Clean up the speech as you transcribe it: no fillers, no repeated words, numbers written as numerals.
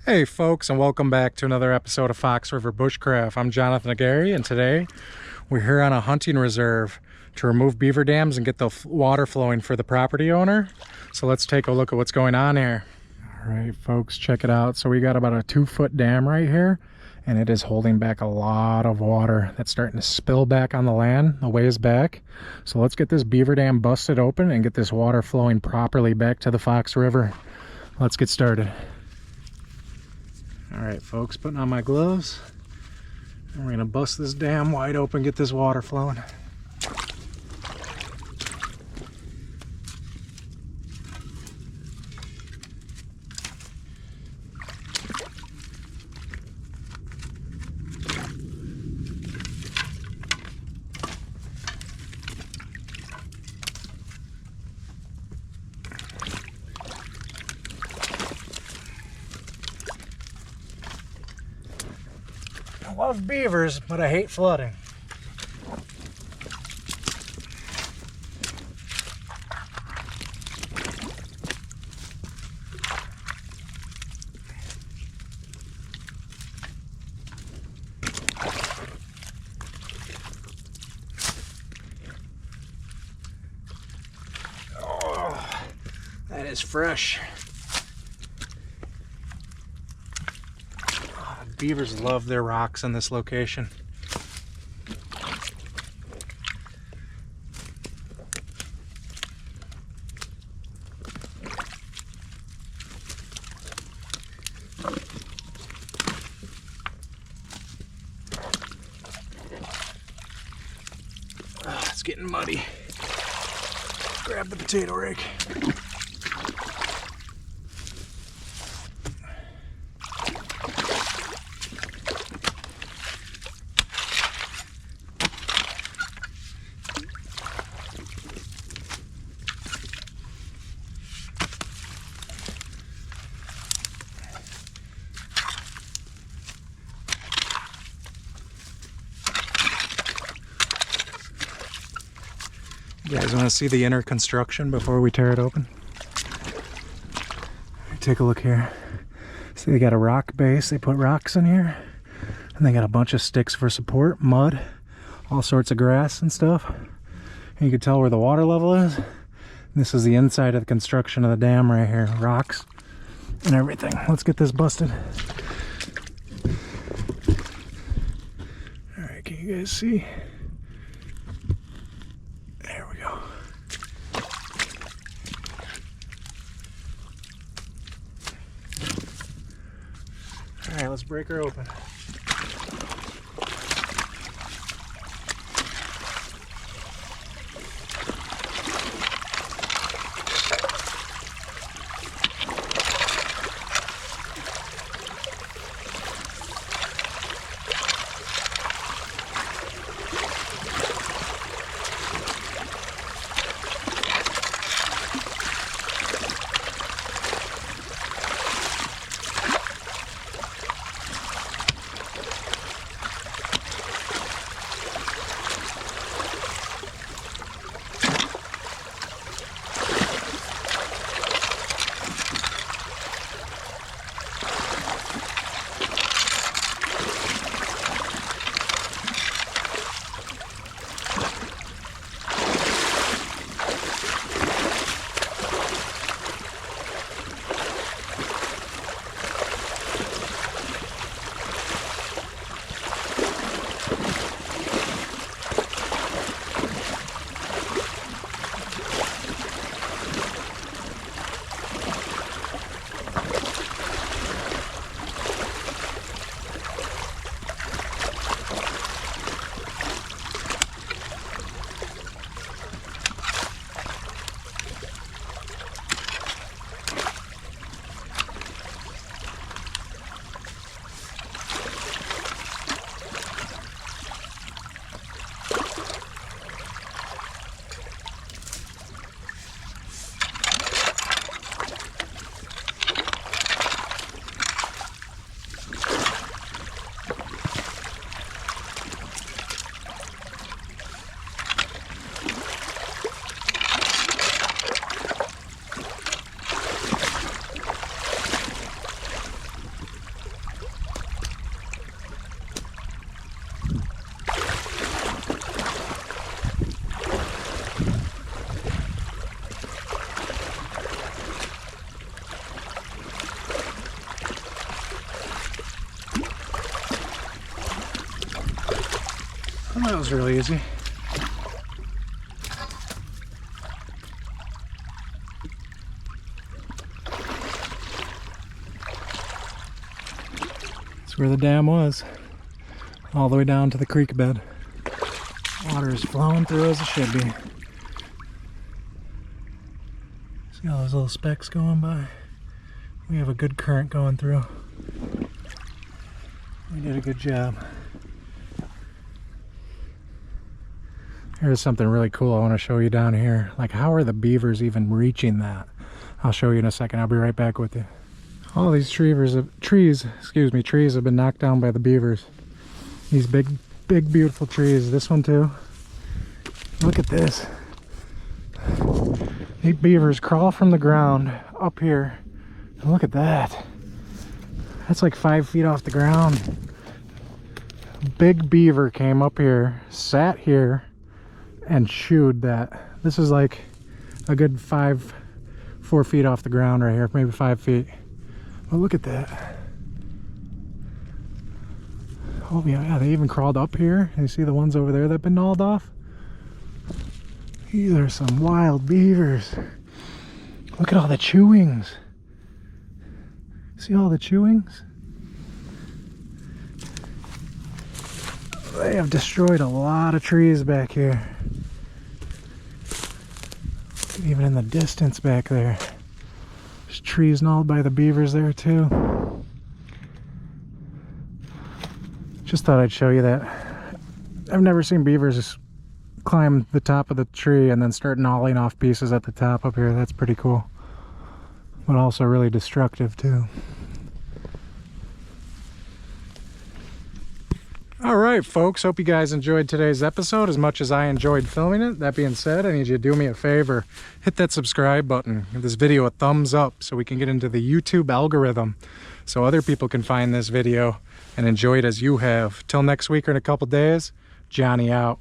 Hey folks, and welcome back to another episode of Fox River Bushcraft. I'm Jonathan Aguirre, and today we're here on a hunting reserve to remove beaver dams and get the water flowing for the property owner. So let's take a look at what's going on here. All right folks, check it out. So we got about a 2-foot dam right here, and it is holding back a lot of water that's starting to spill back on the land a ways back. So let's get this beaver dam busted open and get this water flowing properly back to the Fox River. Let's get started. All right folks, putting on my gloves, and we're gonna bust this dam wide open, get this water flowing. I love beavers, but I hate flooding. Oh, that is fresh. Beavers love their rocks in this location. Oh, it's getting muddy. Grab the potato rake. You guys want to see the inner construction before we tear it open? Take a look here. See, they got a rock base. They put rocks in here, and they got a bunch of sticks for support, mud, all sorts of grass and stuff. And you can tell where the water level is. This is the inside of the construction of the dam right here. Rocks and everything. Let's get this busted. All right, can you guys see? There we go. All right, let's break her open. Well, that was really easy. That's where the dam was, all the way down to the creek bed. Water is flowing through as it should be. See all those little specks going by? We have a good current going through. We did a good job. Here's something really cool I want to show you down here. Like, how are the beavers even reaching that? I'll show you in a second. I'll be right back with you. All these trees have been knocked down by the beavers. These big, beautiful trees. This one too. Look at this. These beavers crawl from the ground up here. And look at that. That's like 5 feet off the ground. Big beaver came up here, sat here, and chewed that. This is like a good 4 feet off the ground right here, maybe 5 feet. But look at that. Oh yeah, they even crawled up here. You see the ones over there that have been gnawed off? These are some wild beavers. Look at all the chewings. See all the chewings? They have destroyed a lot of trees back here. Even in the distance back there. There's trees gnawed by the beavers there too. Just thought I'd show you that. I've never seen beavers climb the top of the tree and then start gnawing off pieces at the top up here. That's pretty cool. But also really destructive too. Alright folks, hope you guys enjoyed today's episode as much as I enjoyed filming it. That being said, I need you to do me a favor. Hit that subscribe button. Give this video a thumbs up so we can get into the YouTube algorithm. So other people can find this video and enjoy it as you have. Till next week or in a couple days, Johnny out.